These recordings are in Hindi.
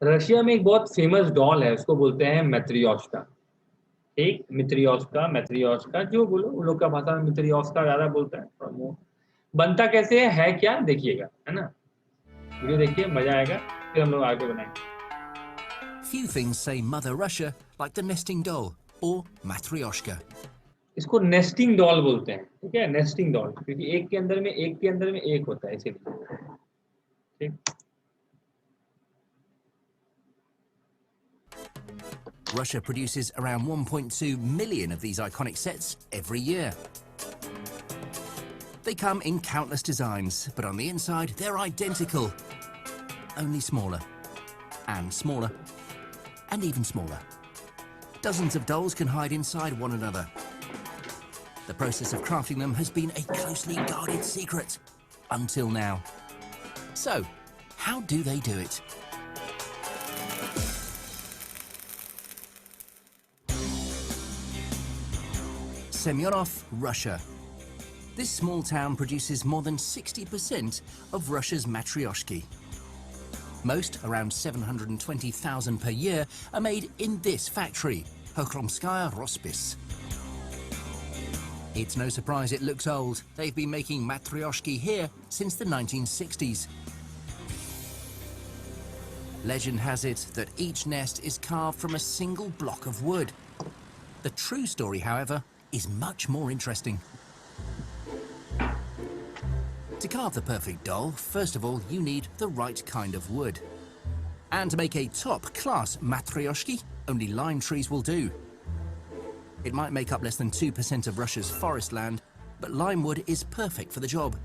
रशिया में एक बहुत फेमस डॉल है, उसको बोलते हैं मैत्रियोशका। ठीक, मित्रियोशका, मैत्रियोशका जो बोलो, उन लोग का भाषा में मित्रियोशका ज़्यादा बोलता है। और वो बनता कैसे है क्या देखिएगा, है ना? वीडियो देखिए, मजा आएगा, फिर हम लोग आगे बनाएंगे। Few things say Mother Russia like the nesting doll or matryoshka. इसको नेस्टिंग डॉल बोलते हैं, ठीक है, नेस्टिंग डॉल, क्योंकि एक के अंदर में एक होता है, इसीलिए। ठीक। Russia produces around 1.2 million of these iconic sets every year. They come in countless designs, but on the inside they're identical, only smaller, and smaller, and even smaller. Dozens of dolls can hide inside one another. The process of crafting them has been a closely guarded secret, until now. So, how do they do it? Semyonov, Russia. This small town produces more than 60% of Russia's matryoshki. Most, around 720,000 per year, are made in this factory, Hokhromskaya Rospis. It's no surprise it looks old. They've been making matryoshki here since the 1960s. Legend has it that each nest is carved from a single block of wood. The true story, however, is much more interesting. To carve the perfect doll, first of all, you need the right kind of wood. And to make a top-class matryoshki, only lime trees will do. It might make up less than 2% of Russia's forest land, but lime wood is perfect for the job.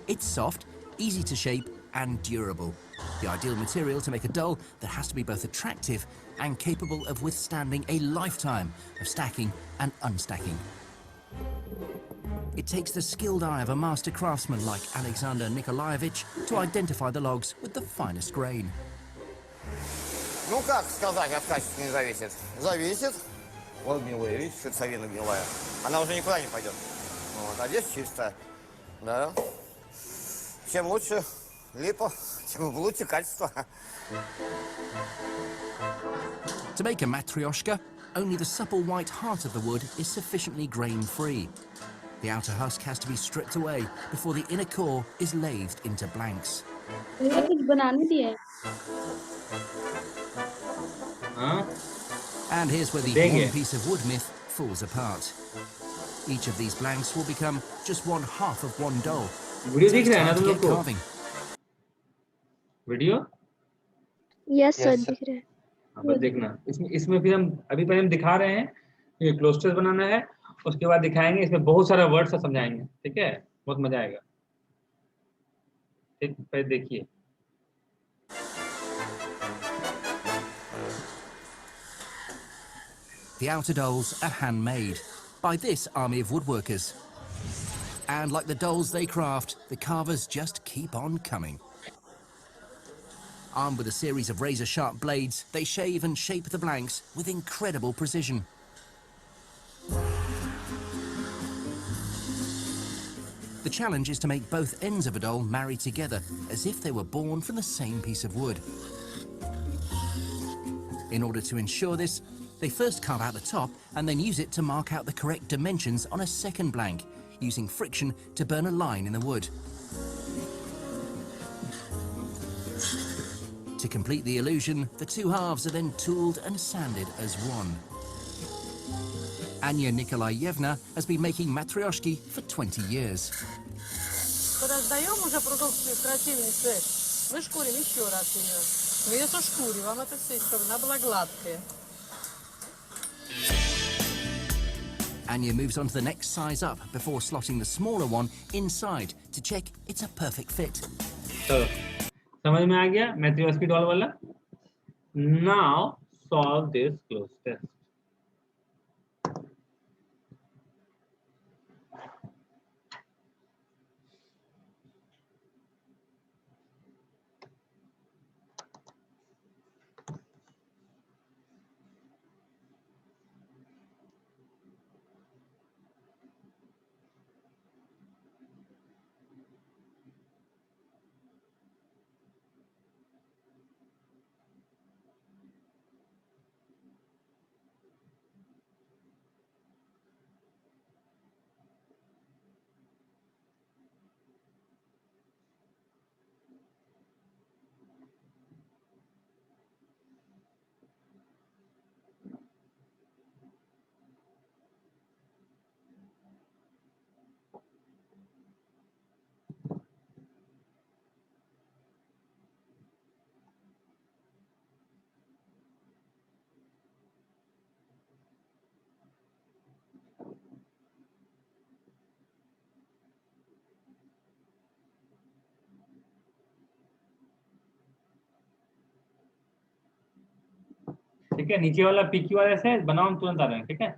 It's soft, easy to shape, and durable. The ideal material to make a doll that has to be both attractive and capable of withstanding a lifetime of stacking and unstacking. It takes the skilled eye of a master craftsman like Alexander Nikolaevich to identify the logs with the finest grain. Ну как сказать, от качества не зависит? Зависит. Вот гнилая, видите, сердцевина гнилая. Она уже никуда не пойдет. Вот, а здесь чисто. Да. Чем лучше липа, тем лучше качество. To make a matryoshka, only the supple white heart of the wood is sufficiently grain-free. The outer husk has to be stripped away before the inner core is lathed into blanks. भैया कुछ बनाने दिया है। हाँ, And here's where the देंगे। one piece of wood myth falls apart. Each of these blanks will become just one half of one doll. Video So दिख it's रहा है ना time to तुम लोग get को? carving. Video? Yes sir Yes, sir. दिख रहा है। हाँ, बस देखना। इसमें फिर हम अभी पहले हम दिखा रहे हैं, ये क्लोस्टर्स बनाना है, उसके बाद दिखाएंगे, इसमें बहुत सारा वर्ड से समझाएंगे, ठीक है? बहुत मजा आएगा। ठीक, पहले देखिए। The outer dolls are handmade by this army of woodworkers. And like the dolls they craft, the carvers just keep on coming. Armed with a series of razor-sharp blades, they shave and shape the blanks with incredible precision. The challenge is to make both ends of a doll marry together, as if they were born from the same piece of wood. In order to ensure this, they first carve out the top and then use it to mark out the correct dimensions on a second blank, using friction to burn a line in the wood. To complete the illusion, the two halves are then tooled and sanded as one. Anya Nikolaevna has been making matryoshki for 20 years. Раздаем уже продукцию красивенькую. Мы шкурим еще раз ее. Мы ее сошкурим, вам это все, чтобы она была гладкая. Anya moves on to the next size up before slotting the smaller one inside to check it's a perfect fit. चलो, समझ में आ गया मैथ्योस्की डॉल वाला? Now solve this close test. ठीक है, नीचे वाला PQRS है, बनाओ, हम तुरंत आ रहे हैं, ठीक है।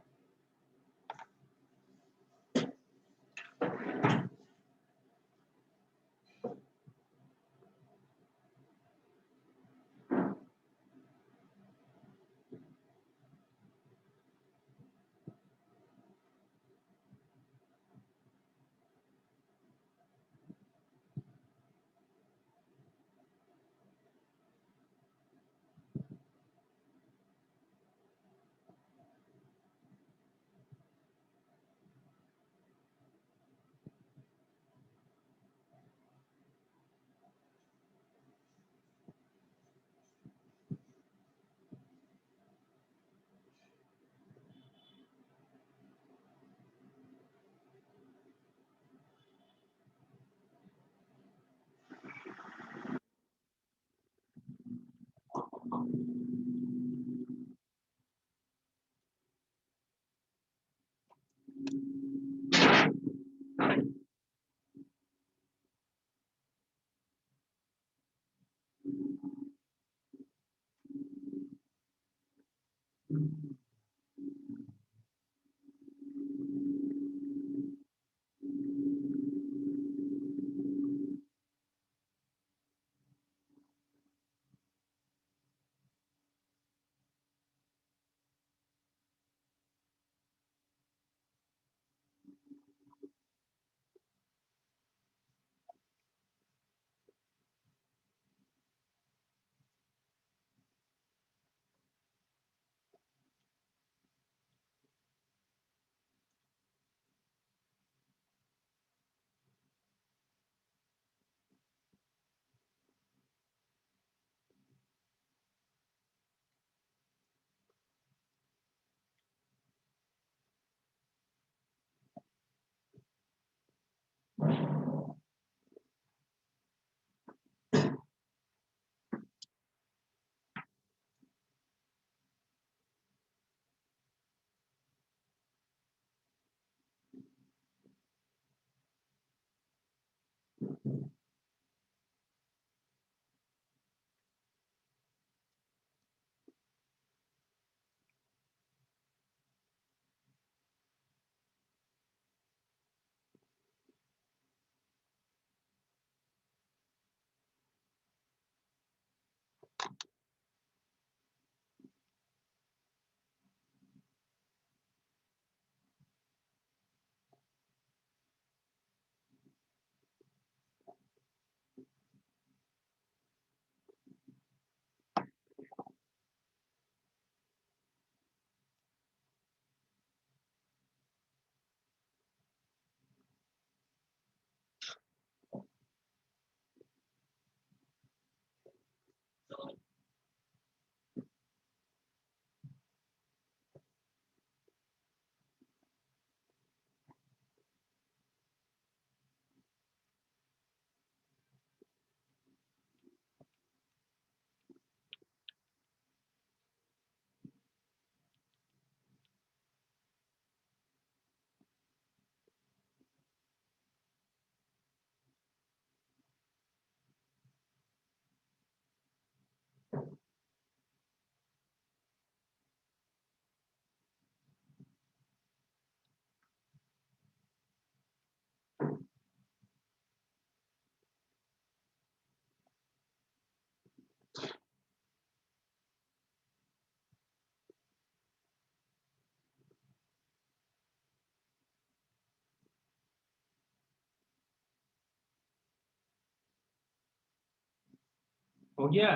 हो गया।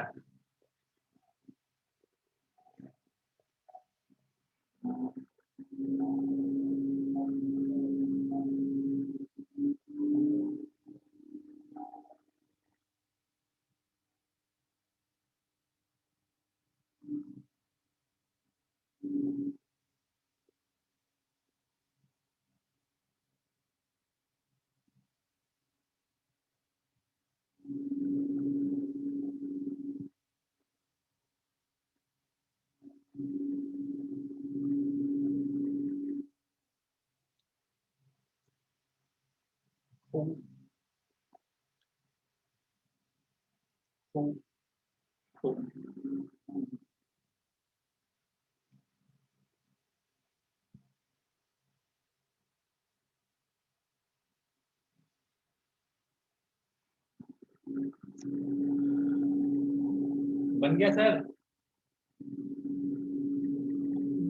बन गया सर?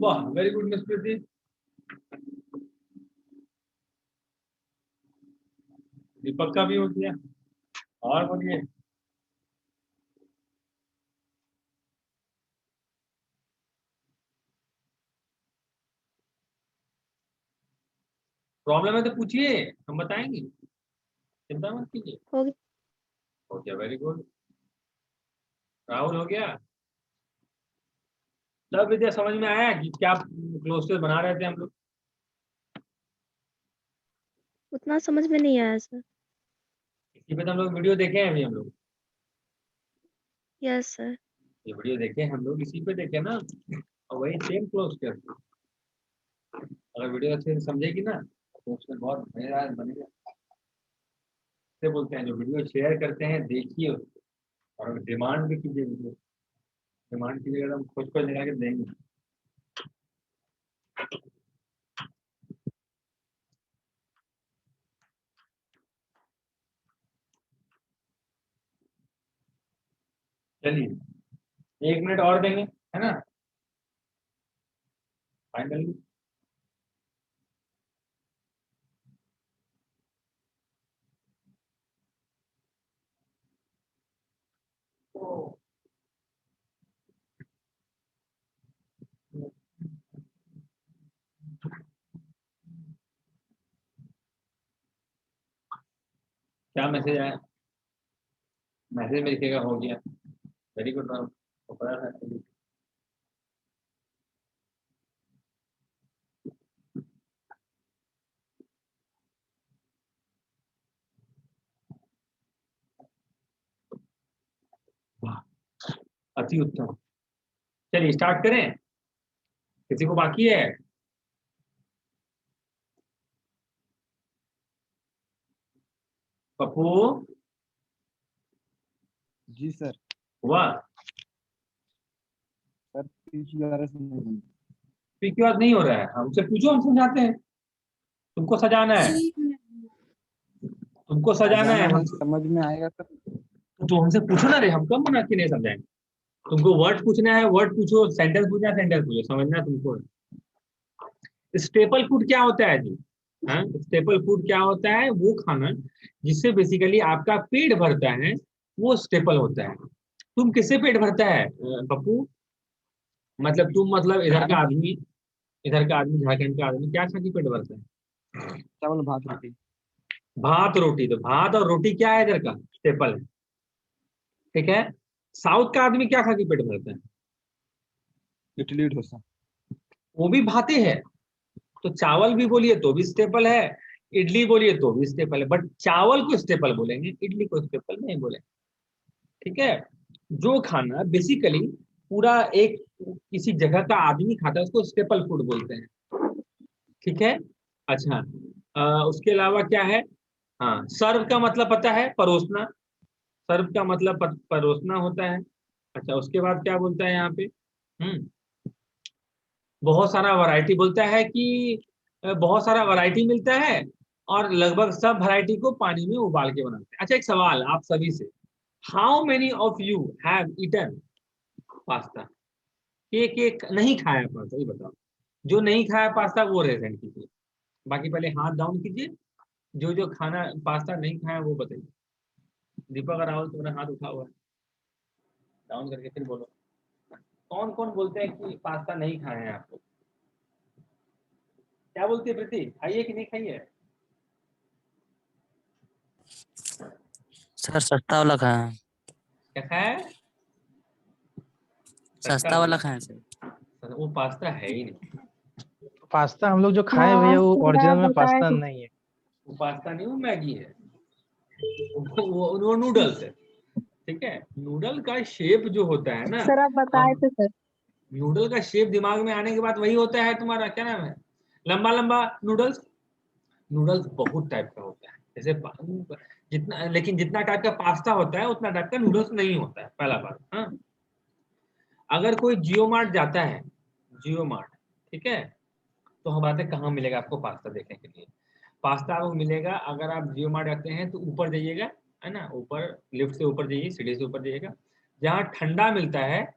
वाह, वेरी गुड मिस प्रीति। दीपक का भी हो गया। और बोलिए। प्रॉब्लम है तो पूछिए, हम बताएंगे, चिंता मत कीजिए। हो गया। हो गया, वेरी गुड। राहुल हो गया। सब विद्या समझ में आया कि क्या क्लोजर बना रहे थे हम लोग? उतना समझ में नहीं आया सर। इसी पे तो हम लोग वीडियो देखे हैं अभी हम लोग। Yes sir. ये वीडियो देखे हम लोग, इसी पे देखे ना, और वही सेम क्लोजर। अगर वीडियो अच्छे से समझेगी ना तो उसमें बहुत मजेदार बनेगा। से बोलते हैं जो वीडियो शेयर करते हैं देखिए उसको, और डिमांड भी कीजिए वीडियो। डिमांड कीजिएगा तो हम खोज खोज लगा के देंगे। चलिए 1 मिनट और देंगे, है ना, फाइनली। क्या मैसेज आया? मैसेज में लिखेगा हो गया। वेरी गुड राहुल, तो पता था। वाह, अति उत्तम। चलिए स्टार्ट करें। किसी को बाकी है? पप्पू जी सर। हुआ? सर PQRS नहीं। PQR नहीं हो रहा है? हमसे पूछो, हम समझाते हैं। तुमको सजाना है, तुमको सजाना है वही हमको। समझ में आएगा सर। तो हमसे पूछो ना रे, हम कब मना के नहीं समझाएंगे। तुमको वर्ड पूछना है वर्ड पूछो, सेंटेंस पूछना है सेंटेंस पूछो, समझना है तुमको। स्टेपल फूड क्या होता है जी? हाँ, स्टेपल फूड क्या होता है? वो खाना जिससे बेसिकली आपका पेट भरता है, वो स्टेपल होता है। तुम किससे पेट भरता है पप्पू? मतलब तुम, मतलब इधर का आदमी, इधर का आदमी, झारखंड का आदमी क्या खा के पेट भरता है? चावल भात रोटी। भात रोटी। तो भात और रोटी क्या है? इधर का स्टेपल है, ठीक है। साउथ का आदमी क्या खा के पेट भरता है? इडली डोसा। वो भी भाते है। तो चावल भी बोलिए तो भी स्टेपल है, इडली बोलिए तो भी स्टेपल है, बट चावल को स्टेपल बोलेंगे, इडली को स्टेपल नहीं बोलेंगे, ठीक है। जो खाना बेसिकली पूरा एक किसी जगह का आदमी खाता है उसको स्टेपल फूड बोलते हैं, ठीक है। अच्छा, उसके अलावा क्या है? हाँ, सर्व का मतलब पता है? परोसना। सर्व का मतलब परोसना होता है। अच्छा, उसके बाद क्या बोलता है यहाँ पे? बहुत सारा वैरायटी बोलता है कि बहुत सारा वैरायटी मिलता है, और लगभग सब वैरायटी को पानी में उबाल के बनाते हैं। अच्छा, एक सवाल आप सभी से, how many of you have eaten pasta? एक नहीं खाया पास्ता, ये बताओ। जो नहीं खाया पास्ता वो रेज हैंड कीजिए, बाकी पहले हाथ डाउन कीजिए। जो जो खाना पास्ता नहीं खाया वो बताइए। दीपक और राहुल, तुम्हारा हाथ उठा हुआ है, डाउन करके फिर बोलो। कौन कौन बोलते हैं कि पास्ता नहीं खाए हैं आपको? क्या बोलती है प्रीति, खाइए कि नहीं खाइए? सर सस्ता वाला खाएं। क्या खाया है? सस्ता वाला खाएं सर। वो पास्ता है ही नहीं। पास्ता हम लोग जो खाए हाँ भैया वो पूरा ओरिजिनल में बताए पास्ता थे। नहीं है। वो पास्ता नहीं, वो मैगी है। वो नूडल्स है, ठीक है। नूडल का शेप जो होता है ना, सर आप बताए हम थे सर। नूडल का शेप दिमाग में आने के बाद वही होता है तुम्हारा, क्या नाम है, लंबा लंबा नूडल्स। नूडल्स बहुत टाइप का होता है, जैसे जितना, लेकिन जितना टाइप का पास्ता होता है उतना टाइप का नूडल्स नहीं होता है, पहला बात। हाँ, अगर कोई जियो मार्ट जाता है, जियो मार्ट, ठीक है, तो हम बात है कहाँ मिलेगा आपको पास्ता देखने के लिए? पास्ता आपको मिलेगा, अगर आप जियो मार्ट जाते हैं तो ऊपर जाइएगा, है ना, ऊपर लिफ्ट से ऊपर जाइए, सीढ़ी से ऊपर जाइएगा, जहाँ ठंडा मिलता है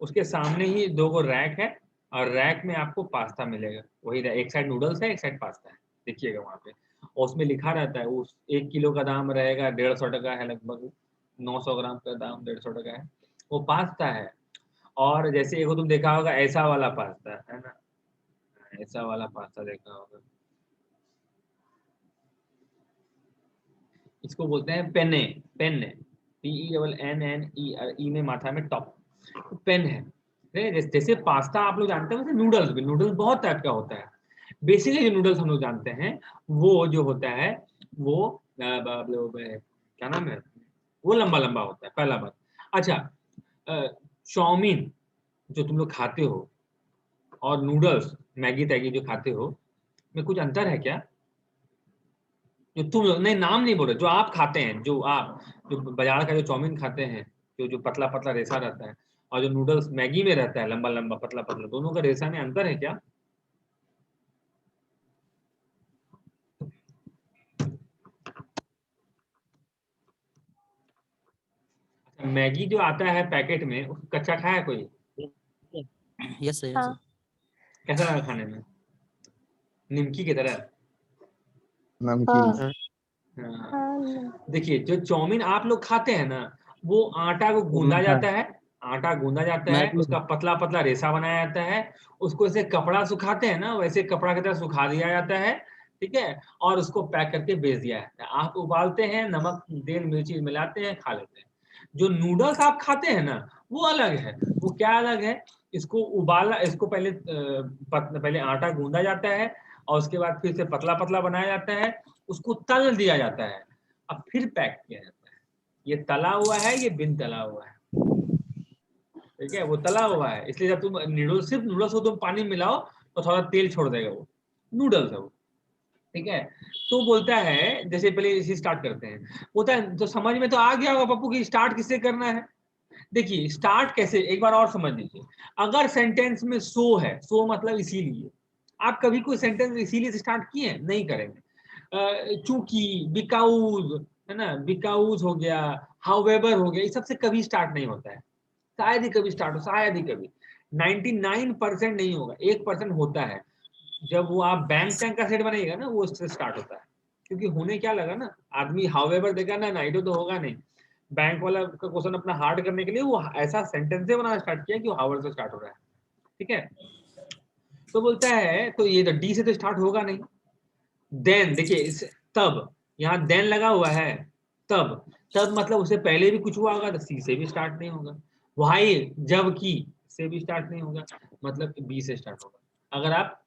उसके सामने ही 2 गो रैक है, और रैक में आपको पास्ता मिलेगा। वही एक साइड नूडल्स है, एक साइड पास्ता है, देखिएगा वहाँ पे। और उसमें लिखा रहता है, उस 1 किलो का दाम रहेगा 150 टका है, लगभग 900 ग्राम का दाम 150 टका है, वो पास्ता है। और जैसे एगो तुम देखा होगा ऐसा वाला पास्ता, है ना, ऐसा वाला पास्ता देखा होगा, इसको बोलते हैं पेने, पेन, PENNE, ई में माथा में टॉप, पेन है। जैसे पास्ता आप लोग जानते हैं, वैसे नूडल्स भी, नूडल्स बहुत टाइप का होता है। बेसिकली जो नूडल्स हम लोग जानते हैं वो जो होता है वो क्या नाम है, वो लंबा लंबा होता है, पहला बात। अच्छा, चाउमीन जो तुम लोग खाते हो और नूडल्स मैगी तैगी जो खाते हो, में कुछ अंतर है क्या? जो तुम नहीं, नाम नहीं बोल रहे, जो आप खाते हैं, जो बाजार का जो चाउमीन खाते हैं, जो पतला पतला रेसा रहता है, और जो नूडल्स मैगी में रहता है लंबा लंबा पतला पतला, दोनों का रेसा में अंतर है क्या? मैगी जो आता है पैकेट में, उसको कच्चा खाया कोई? यस सर, हाँ कैसा लगा खाने में? निमकी की तरह? नमकीन। हाँ हाँ। हाँ देखिए, जो चाउमीन आप लोग खाते हैं ना, वो आटा को गूंदा मीठा। जाता है, आटा गूंदा जाता है, मैगी उसका पतला पतला रेसा बनाया जाता है, उसको ऐसे कपड़ा सुखाते हैं ना, वैसे कपड़ा की तरह सुखा दिया जाता है, ठीक है, और उसको पैक करके बेच दिया जाता है। आप उबालते हैं, नमक तेल मिर्ची मिलाते हैं, खा लेते हैं। जो नूडल्स आप खाते हैं ना, वो अलग है। वो क्या अलग है? इसको उबाला, इसको पहले आटा गूंदा जाता है, और उसके बाद फिर से पतला पतला बनाया जाता है, उसको तल दिया जाता है, अब फिर पैक किया जाता है। ये तला हुआ है, ये बिन तला हुआ है, ठीक है, वो तला हुआ है, इसलिए जब तुम नूडल्स, सिर्फ नूडल्स को तुम पानी में मिलाओ तो थोड़ा तेल छोड़ देगा, वो नूडल्स है वो, ठीक है। तो बोलता है, जैसे पहले इसे स्टार्ट करते हैं, बोलता है, तो समझ में तो आ गया होगा पप्पू की स्टार्ट किससे करना है। देखिए स्टार्ट कैसे, एक बार और समझ लीजिए। अगर सेंटेंस में सो है, सो मतलब इसीलिए, आप कभी कोई सेंटेंस इसीलिए से स्टार्ट किए हैं? नहीं करेंगे। चूंकि, बिकाउज, है ना, बिकाउज हो गया, हाउएवर हो गया, ये सबसे कभी स्टार्ट नहीं होता है, शायद ही कभी स्टार्ट हो, शायद ही कभी। 99% नहीं होगा, 1% होता है। जब वो आप बैंक टैंक का सेट बनाइएगा ना, वो उससे स्टार्ट होता है, क्योंकि होने क्या लगा ना, आदमी हाउएवर देखा ना, नाइडो तो होगा नहीं। बैंक वाला का क्वेश्चन अपना हार्ड करने के लिए वो ऐसा सेंटेंस बनाना स्टार्ट किया कि वो हाउएवर से स्टार्ट हो रहा है, ठीक है। तो बोलता है, तो ये तो डी से तो स्टार्ट होगा नहीं। देन देखिए, तब, यहाँ देन लगा हुआ है, तब, तब मतलब उससे पहले भी कुछ हुआ होगा, तो सी से भी स्टार्ट नहीं होगा। व्हाइल, जबकि, से भी स्टार्ट नहीं होगा, मतलब बी से स्टार्ट होगा। अगर आप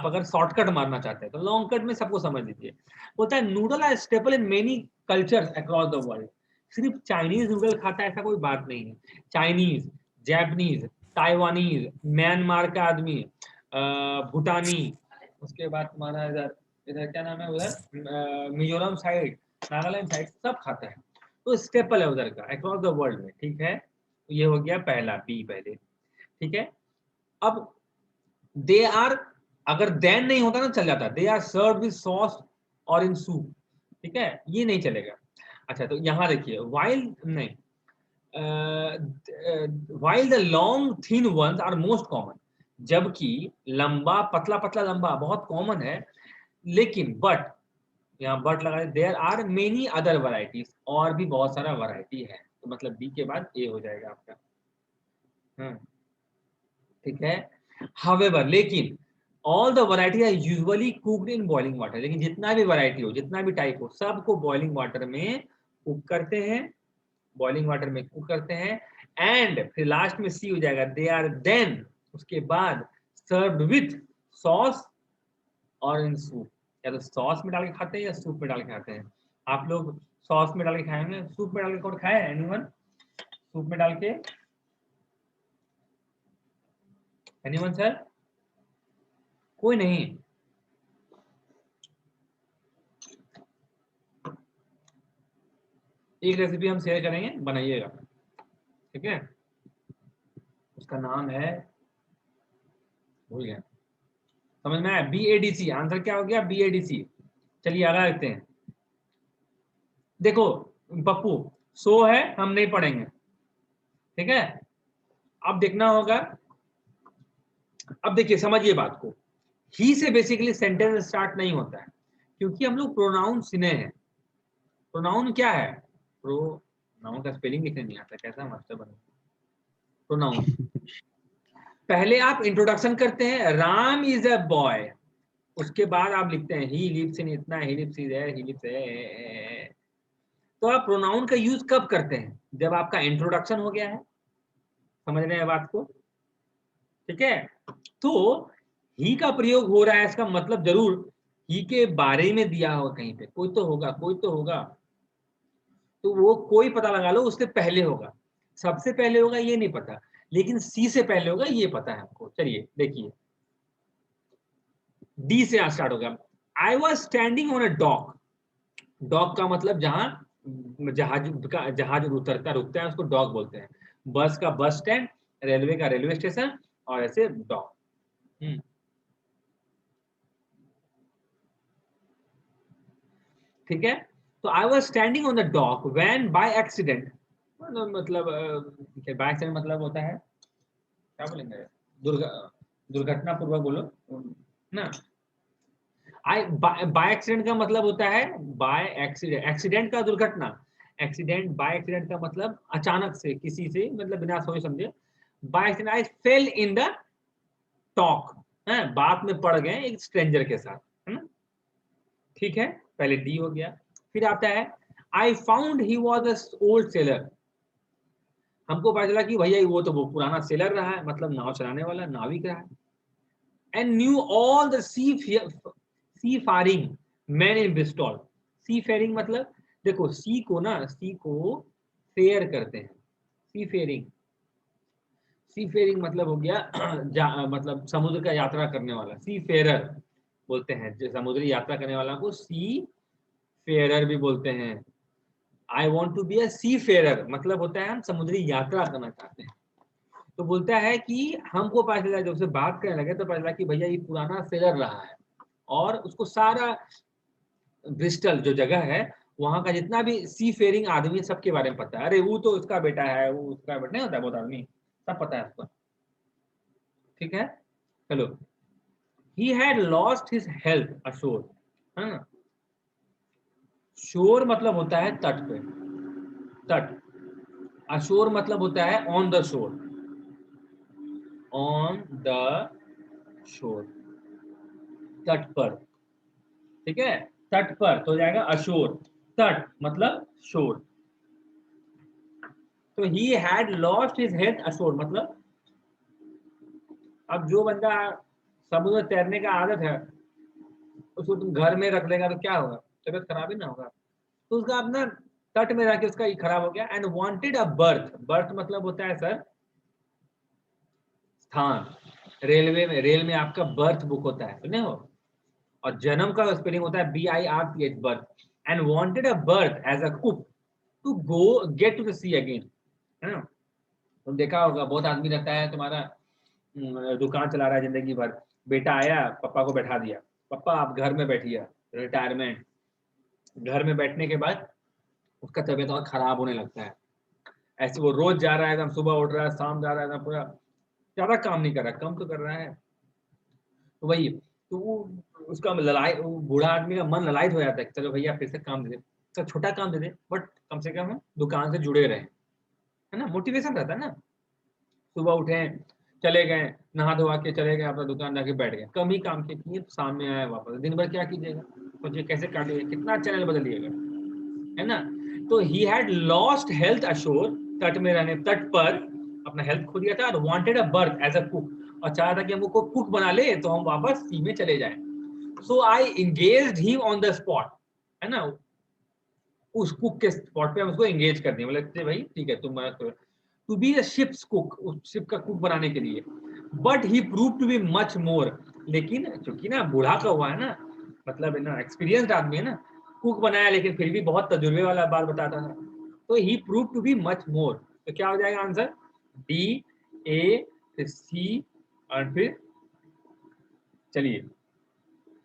अगर शॉर्टकट मारना चाहते हैं तो लॉन्ग कट में सबको समझ लीजिए। बोलता है noodle are staple in many cultures across the world. सिर्फ चाइनीज नूडल खाता है ऐसा कोई बात नहीं है। चाइनीज, जापानीज, ताइवानीज, म्यांमार का आदमी, भूटानी, उसके बाद तुम्हारा इधर इधर क्या नाम है, उधर मिजोरम साइड, नागालैंड साइड, सब खाता है। तो स्टेपल है उधर का अक्रॉस द वर्ल्ड में, ठीक है। ये हो गया पहला, बी पहले, ठीक है। अब दे आर, अगर देन नहीं होता ना चल जाता, they are served with sauce और इन सूप, ठीक है, ये नहीं चलेगा। अच्छा, तो यहां देखिए, वाइल नहीं, while the long thin ones are most common, जबकि लंबा पतला पतला लंबा बहुत कॉमन है, लेकिन बट, यहाँ बट लगा, there are many other varieties, और भी बहुत सारा वैरायटी है, तो मतलब बी के बाद ए हो जाएगा आपका, ठीक है। हावेवर, लेकिन all the variety are usually cooked in boiling water, लेकिन जितना भी वैरायटी हो, जितना भी टाइप हो, सबको बॉइलिंग वाटर में कुक करते हैं, बॉइलिंग वाटर में कुक करते हैं। एंड फिर लास्ट में सी हो जाएगा, दे आर देन, उसके बाद सर्व्ड विथ सॉस और इन सूप, या तो सॉस में डाल के खाते हैं या सूप में डाल के खाते हैं। आप लोग सॉस में डाल के खाए होंगे, सूप में डाल के कौन खाया है? एनीवन? सूप में डाल के, एनीवन सर? कोई नहीं। एक रेसिपी हम शेयर करेंगे, बनाइएगा, ठीक है। उसका नाम है, भूल गया, समझ में आया? BADC, आंसर क्या हो गया? BADC। चलिए आगे देखते हैं। देखो पप्पू सो है, हम नहीं पढ़ेंगे, ठीक है। अब देखना होगा, अब देखिए समझिए बात को, ही से बेसिकली सेंटेंस स्टार्ट नहीं होता है, क्योंकि हम लोग प्रोनाउन सुने हैं। प्रोनाउन क्या है? प्रोनाउन का स्पेलिंग लिखने नहीं आता, कैसा मास्टर बने प्रोनाउन। पहले आप इंट्रोडक्शन करते हैं, राम इज अ बॉय, उसके बाद आप लिखते हैं ही लिव्स इन इतना, he lives is he lives है। तो आप प्रोनाउन का यूज कब करते हैं? जब आपका इंट्रोडक्शन हो गया है, समझ रहे हैं बात को, ठीक है। तो ही का प्रयोग हो रहा है, इसका मतलब जरूर ही के बारे में दिया होगा कहीं पे, कोई तो होगा, कोई तो होगा, तो वो कोई पता लगा लो, उससे पहले होगा, सबसे पहले होगा ये नहीं पता, लेकिन सी से पहले होगा ये पता है हमको। चलिए देखिए, डी से यहाँ स्टार्ट होगा। I was standing on a dock, dock का मतलब जहां जहाज उतरता रुकता है उसको डॉक बोलते हैं। बस का बस स्टैंड, रेलवे का रेलवे स्टेशन, और ऐसे डॉक। ठीक है। तो I was standing on the dock when by accident, मतलब बाय एक्सीडेंट मतलब होता है, क्या बोलेंगे, दुर्घटना पूर्वक बोलो ना। आई बाय एक्सीडेंट का मतलब होता है बाय एक्सीडेंट, एक्सीडेंट का दुर्घटना, एक्सीडेंट बाय एक्सीडेंट का मतलब अचानक से किसी से, मतलब बिना सोचे समझे। By accident I fail in the talk, बात में पड़ गए एक स्ट्रेंजर के साथ, है ना। ठीक है, पहले डी हो गया। फिर आता है I found he was a old seller, हमको पता चला कि भैया वो पुराना सेलर रहा है, मतलब नाव चलाने वाला नाविक रहा है। And knew all the seafaring man in Bristol. Seafaring मतलब देखो, सी को ना, सी को फेयर करते हैं, सी फेयरिंग, सी फेयरिंग मतलब हो गया मतलब समुद्र का यात्रा करने वाला, सी फेयरर बोलते हैं, जो समुद्री यात्रा करने वाला को सी फेयरर भी बोलते हैं। I want to be a seafarer मतलब होता है हम समुद्री यात्रा करना चाहते हैं। तो बोलता है कि हमको पता चला, जब से बात करने लगे तो पता चला कि भैया ये पुराना सेलर रहा है, और उसको सारा ब्रिस्टल जो जगह है वहां का जितना भी सी फेयरिंग आदमी सबके बारे में पता है। अरे वो तो उसका बेटा है, वो उसका बेटा नहीं होता, बहुत आदमी सब पता है उसको, ठीक है। चलो, he had lost his health assure, है ना। शोर मतलब होता है तट पे, तट। अशोर मतलब होता है on the shore, on the shore, तट पर, ठीक है। तट पर तो हो जाएगा अशोर, तट मतलब शोर। तो he had lost his health assure मतलब, अब जो बंदा समुद्र में तैरने का आदत है उसको तुम घर में रख लेगा तो क्या होगा, तबियत खराब ही ना होगा। तो उसका अपना तट में रह के उसका खराब हो गया। And wanted a birth, birth मतलब होता है सर स्थान, रेलवे में, रेल में आपका बर्थ बुक होता है, सुने हो, और जन्म का स्पेलिंग होता है BIRTH, berth. And wanted a berth as a cook to go get to the sea again, है ना। तुम देखा होगा बहुत आदमी रहता है तुम्हारा, दुकान चला रहा है जिंदगी भर, बेटा आया पापा को बैठा दिया, पापा आप घर में बैठिए, रिटायरमेंट। घर में बैठने के बाद उसका तबीयत और खराब होने लगता है, ऐसे वो रोज जा रहा है, एकदम सुबह उठ रहा है, शाम जा रहा है, एकदम पूरा ज्यादा काम नहीं कर रहा, कम तो कर रहा है। तो वही, तो वो उसका ललाई, बूढ़ा आदमी का मन ललायत हो जाता है, चलो भैया फिर से काम दे दे, तो छोटा काम दे दे बट कम से कम हम दुकान से जुड़े रहे, है ना, मोटिवेशन रहता है ना। सुबह उठे, चले गए, नहा धोवा के चले गए, अपना दुकान जाके बैठ गए, कम ही काम किए, तो सामने आया वापस, दिन भर क्या कीजिएगा, सोचिए कैसे काटिएगा, कितना चैनल बदलिएगा, है ना। तो he had lost health assure, तट में रहने, तट पर अपना हेल्थ खो दिया था, और wanted a berth as a cook, और चाहा था कि हमको कुक बना ले तो हम वापस सी में चले जाएं। So I engaged him on the spot, है ना, उस कुक के स्पॉट पे हम उसको एंगेज कर दिए, बोले भाई ठीक है तुम मदद करो, to be a ship's cook, उस शिप का कुक बनाने के लिए। But he prove to be much more, लेकिन चूंकि ना बूढ़ा का हुआ है ना, मतलब ना एक्सपीरियंस्ड आदमी है ना, कुक बनाया लेकिन फिर भी बहुत तजुर्बे वाला बात बताता था, तो ही prove to be much more. तो क्या हो जाएगा आंसर, डी, ए, फिर सी, और फिर चलिए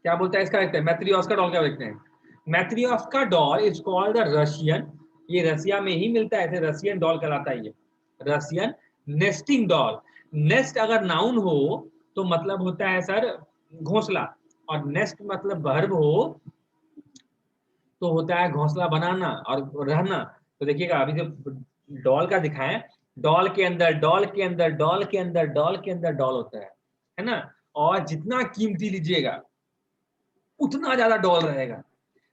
क्या बोलता है इसका, देखते हैं मैत्री ऑस्कर डॉल क्या देखते हैं। मैत्री Oscar doll is called the Russian ये रसिया में ही मिलता है, ऐसे रसियन डॉल कहलाता है ये, रसियन नेस्टिंग डॉल। नेस्ट अगर नाउन हो तो मतलब होता है सर घोंसला, और नेस्ट मतलब वर्ब हो तो होता है घोंसला बनाना और रहना। तो देखिएगा अभी जो डॉल का दिखाएं, डॉल के अंदर डॉल के अंदर डॉल के अंदर डॉल के अंदर डॉल होता है ना, और जितना कीमती लीजिएगा उतना ज्यादा डॉल रहेगा।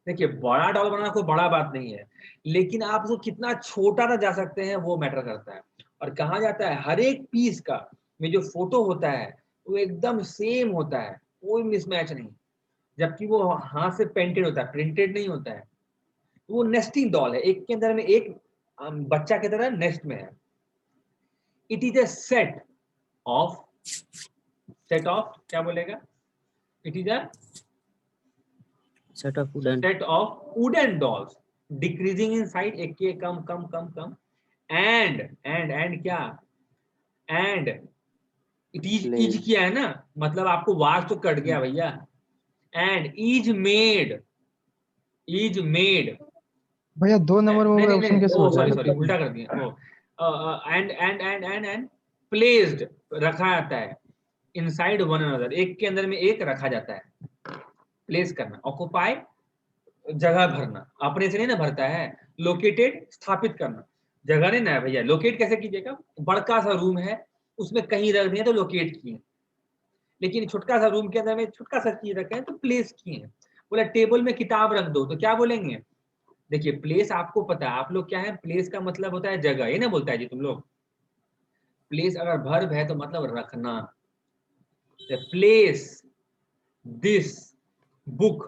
देखिए बड़ा डॉल बनाना कोई बड़ा बात नहीं है, लेकिन आप उसको कितना छोटा तक जा सकते हैं वो मैटर करता है। और कहा जाता है हर एक पीस का में जो फोटो होता है वो एकदम सेम होता है, कोई मिसमैच नहीं, जबकि वो हाथ से पेंटेड होता है, प्रिंटेड नहीं होता है। वो नेस्टिंग डॉल है, एक के अंदर में एक बच्चा की तरह नेस्ट में है। It is a set of क्या बोलेगा, it is a Set of wooden. set of wooden dolls decreasing in size, एक के कम कम कम कम, and क्या, and it is किया है ना, मतलब आपको वाज तो कट गया भैया, and is made भैया 2 नंबर में नहीं ऑप्शन के सोच रहा सॉरी था। उल्टा कर दिया वो, and placed रखा जाता है, inside one another, एक के अंदर में एक रखा जाता है, प्लेस करना, ऑक्युपाई जगह भरना, अपने से नहीं ना भरता है, लोकेटेड स्थापित करना, जगह नहीं ना भैया, लोकेट कैसे कीजिएगा, बड़का सा रूम है उसमें कहीं रख दिए तो लोकेट किए, लेकिन छोटका सा रूम के अंदर में छोटका सा चीज रखे हैं तो प्लेस किए। बोला टेबल में किताब रख दो तो क्या बोलेंगे, देखिए प्लेस आपको पता है, आप लोग क्या है, प्लेस का मतलब होता है जगह, ये ना बोलता है जी तुम लोग, प्लेस अगर वर्ब है तो मतलब रखना, प्लेस दिस बुक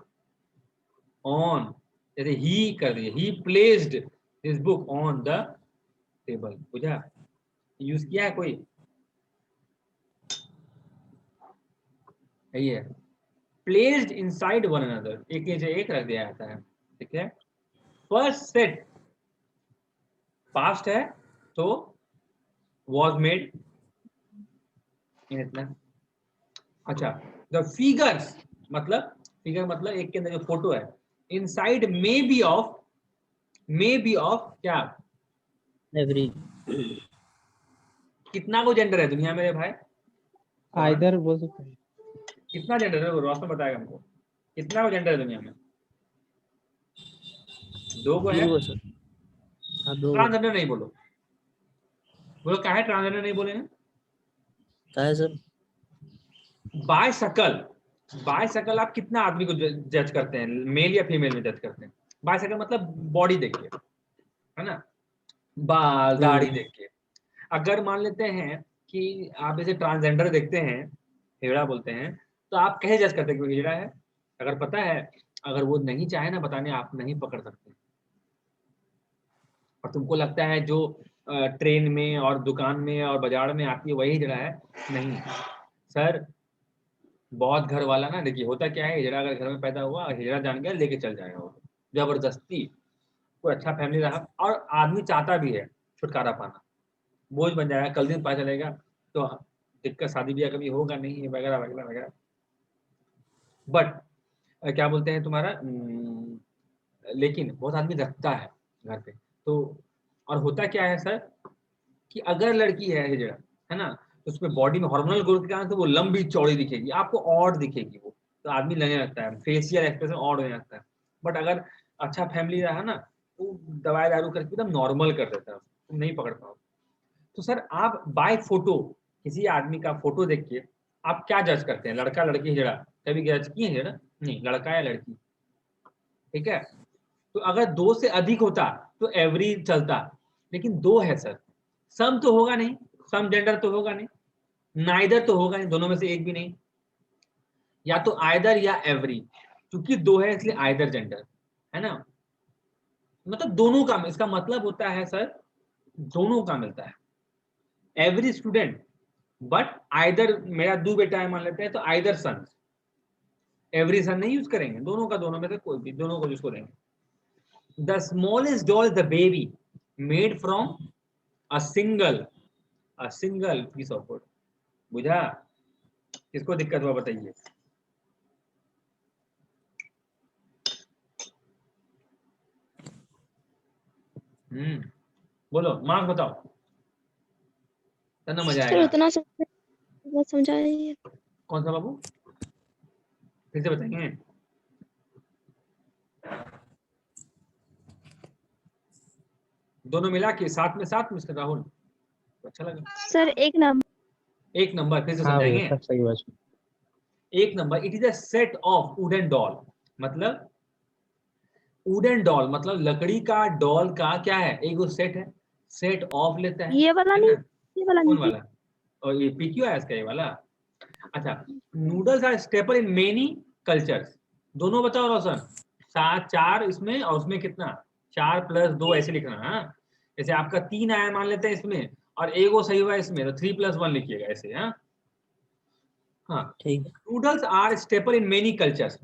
ऑन, जैसे ही कर दिए, ही placed this book on the table, बुझा, यूज किया है कोई, यही है, प्लेस्ड इनसाइड वन अनदर, एक के जगह एक रख दिया जाता है, ठीक है। फर्स्ट सेट पास्ट है तो was made, इतना। अच्छा, द फिगर्स मतलब, फिगर मतलब एक के अंदर जो फोटो है, इनसाइड मे बी ऑफ क्या, Every. कितना को जेंडर है दुनिया में रे भाई, आइदर बोल सकते हैं। कितना जेंडर है, रोशन बताएगा हमको, कितना को जेंडर है दुनिया में, 2 को है, 2 sir. हाँ 2 ट्रांसजेंडर नहीं बोलो, बोलो क्या है ट्रांसजेंडर नहीं बोले हैं, क्या है सर? बायसेक्सुअल आप कितना आदमी को जज करते हैं, मेल या फीमेल में जज करते हैं, बायसेक्सुअल मतलब बॉडी देख के, है ना, बाल दाढ़ी देख के। अगर मान लेते हैं कि आप इसे ट्रांसजेंडर देखते हैं, हिजड़ा बोलते हैं, तो आप कैसे जज करते हैं कि वो हिजड़ा है, अगर पता है, अगर वो नहीं चाहे ना बताने, आप नहीं पकड़ सकते, और तुमको लगता है जो ट्रेन में और दुकान में और बाजार में आती है वही हिजड़ा है, नहीं सर, बहुत घर वाला ना, देखिए होता क्या है, हिजड़ा अगर घर में पैदा हुआ, हिजड़ा जान गया लेके चल जाएगा वो जबरदस्ती, कोई अच्छा फैमिली रहा, और आदमी चाहता भी है छुटकारा पाना, बोझ बन जाएगा, कल दिन पता चलेगा तो दिक्कत, शादी ब्याह कभी होगा नहीं वगैरह वगैरह वगैरह। बट क्या बोलते हैं तुम्हारा, लेकिन बहुत आदमी रखता है घर पे, तो और होता क्या है सर कि अगर लड़की है हिजड़ा, है ना, तो उसमें बॉडी में हार्मोनल ग्रोथ के कारण तो वो लंबी चौड़ी दिखेगी, आपको ऑड दिखेगी वो, तो आदमी लगने लगता है, फेशियल एक्सप्रेशन ऑड होने लगता है। बट अगर अच्छा फैमिली रहा ना, तो दवाई दारू करके एकदम नॉर्मल कर देता है, तुम नहीं पकड़ पाओ। तो सर आप बाय फोटो किसी आदमी का फोटो देख के आप क्या जज करते हैं, लड़का लड़की हिजड़ा, कभी जज किए हिजड़ा, नहीं, लड़का या लड़की, ठीक है। तो अगर 2 से अधिक होता तो एवरी चलता, लेकिन 2 है सर, सम तो होगा नहीं, सम जेंडर तो होगा नहीं, नाइदर तो होगा नहीं, दोनों में से एक भी नहीं, या तो आइदर या एवरी, क्योंकि 2 है इसलिए आइदर जेंडर, है ना, मतलब दोनों का, इसका मतलब होता है सर दोनों का मिलता है, एवरी स्टूडेंट, बट आइदर, मेरा 2 बेटा है मान लेते हैं तो आइदर सन, एवरी सन नहीं यूज करेंगे, दोनों का दोनों में से कोई भी, दोनों को यूज करेंगे। The smallest doll is the baby made from a single piece of wood, बुझा, किसको दिक्कत हुआ बताइए, बोलो मार्क्स बताओ, कितना मजा सर आएगा। उतना समझाइए। कौन सा बाबू, फिर से बताएंगे। दोनों मिला के साथ में मिस्टर राहुल, अच्छा लगा। सर एक नंबर। एक नंबर फिर से हाँ भैया समझाएंगे। सब सही बात। एक number, it is a set of wooden doll, मतलब वुडन डॉल मतलब लकड़ी का डॉल का क्या है, एक वो सेट है, सेट ऑफ लेता है ये वाला ना। नहीं, ये वाला कौन नहीं। वाला, और ये पीक्यू है इसका, ये वाला। अच्छा, noodles are staple in many cultures. दोनों बताओ रोशन, 4 इसमें और उसमें कितना, 4 + 2 ऐसे लिखना। हाँ, जैसे आपका 3 आया मान लेते हैं इसमें, और एक वो सही हुआ इसमें, तो 3 + 1 लिखिएगा ऐसे। हाँ हाँ, ठीक। Noodles are staple in many cultures.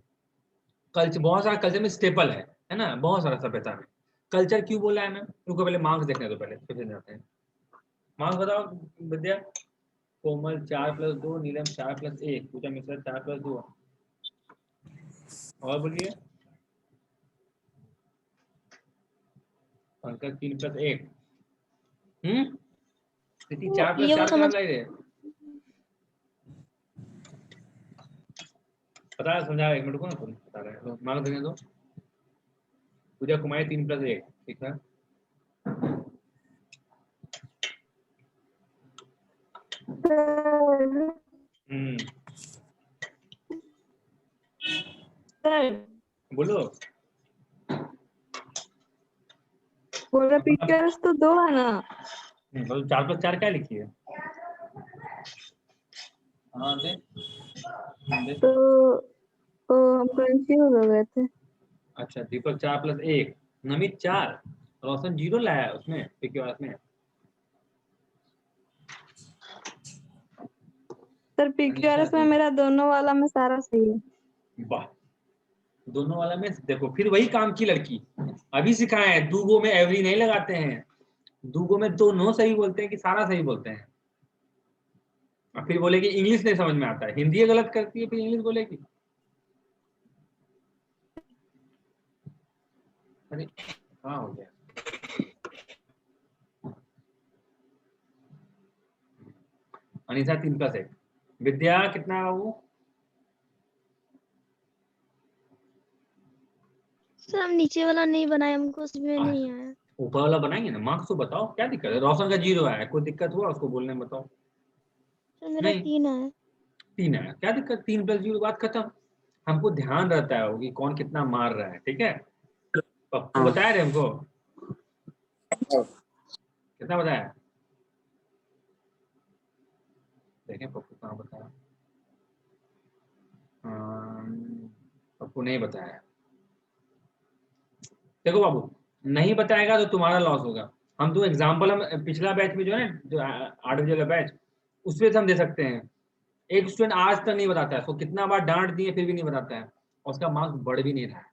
Culture, बहुत सारा कल्चर में स्टेपल है ना, बहुत सारा सभ्यता में। कल्चर क्यों बोला है ना, रुको पहले मार्क्स देखने दो, पहले फिर जाते हैं। मार्क्स बताओ विद्या। कोमल 4 + 2, नीलम 4 + 1, पूजा मिश्रा 4 + 2, और बोलिए पंकज 3 + 1। स्थिति 4 + ये वो 4 समझ कहाँ लाई रहे, पता है, समझा, 1 मिनट को ना, तुम बता रहे हो, मार्क्स देने दो। पूजा कुमारी 3 + 1, ठीक है। बोलो, बोला पिक्चर्स तो 2 है ना। 4 + 4 क्या लिखी है। हाँ दे, दे। तो हम कंफ्यूज हो गए थे। अच्छा, दीपक 4 + 1, नमित 4, रोशन 0 लाया उसमें पिक्चर्स में। सर पिक्चर्स में मेरा दोनों वाला में सारा सही है। वाह, दोनों वाला में देखो, फिर वही काम की लड़की, अभी सिखाए हैं, दूगो में एवरी नहीं लगाते हैं, दूगो में दोनों सही बोलते हैं कि सारा सही बोलते हैं। और फिर बोले कि इंग्लिश नहीं समझ में आता है, हिंदी गलत करती है, फिर इंग्लिश बोलेगी। अरे हाँ, हो गया। अनिशा 3 + 1, विद्या कितना है बाबू। सर हम नीचे वाला नहीं बनाए, हमको उसमें नहीं आया। ऊपर वाला बनाएंगे ना, मार्क्स तो बताओ क्या दिक्कत है। रोशन का 0 आया, कोई दिक्कत हुआ उसको बोलने में, बताओ। सर मेरा नहीं, 3 आया। 3 आया, क्या दिक्कत, 3 + 0 बात खत्म। हमको ध्यान रहता है कि कौन कितना मार रहा है, ठीक है। पप्पू बताया रे हमको, कितना बताया, देखें पप्पू कहाँ बताया। पप्पू नहीं बताया। देखो बाबू, नहीं बताएगा तो तुम्हारा लॉस होगा। हम तो एग्जाम्पल, हम पिछला बैच में जो है, जो 8 बजे वाला बैच, उसमें से हम दे सकते हैं। एक स्टूडेंट आज तक नहीं बताता है, उसको कितना बार डांट दिए फिर भी नहीं बताता है, और उसका मार्क्स बढ़ भी नहीं रहा है।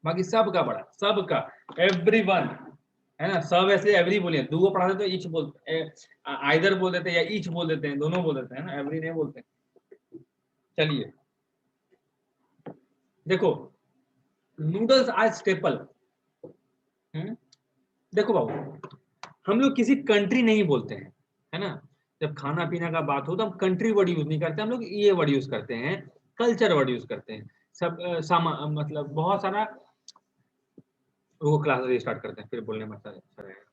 बाकी सबका बढ़ा, सबका, एवरीवन, है ना। सब ऐसे एवरी बोले, दूगो पढ़ाते तो ईच बोलते, आइदर बोल देते या ईच बोल देते हैं, दोनों बोल देते हैं ना, एवरी नहीं बोलते। चलिए देखो, नूडल्स आर स्टेपल। देखो बाबू, हम लोग किसी कंट्री नहीं बोलते हैं, है ना। जब खाना पीना का बात हो तो हम कंट्री वर्ड यूज नहीं करते, हम लोग ये वर्ड यूज करते हैं, कल्चर वर्ड यूज करते हैं। सब मतलब बहुत सारा। वो क्लास स्टार्ट करते हैं, फिर बोलने में अच्छा रहेगा।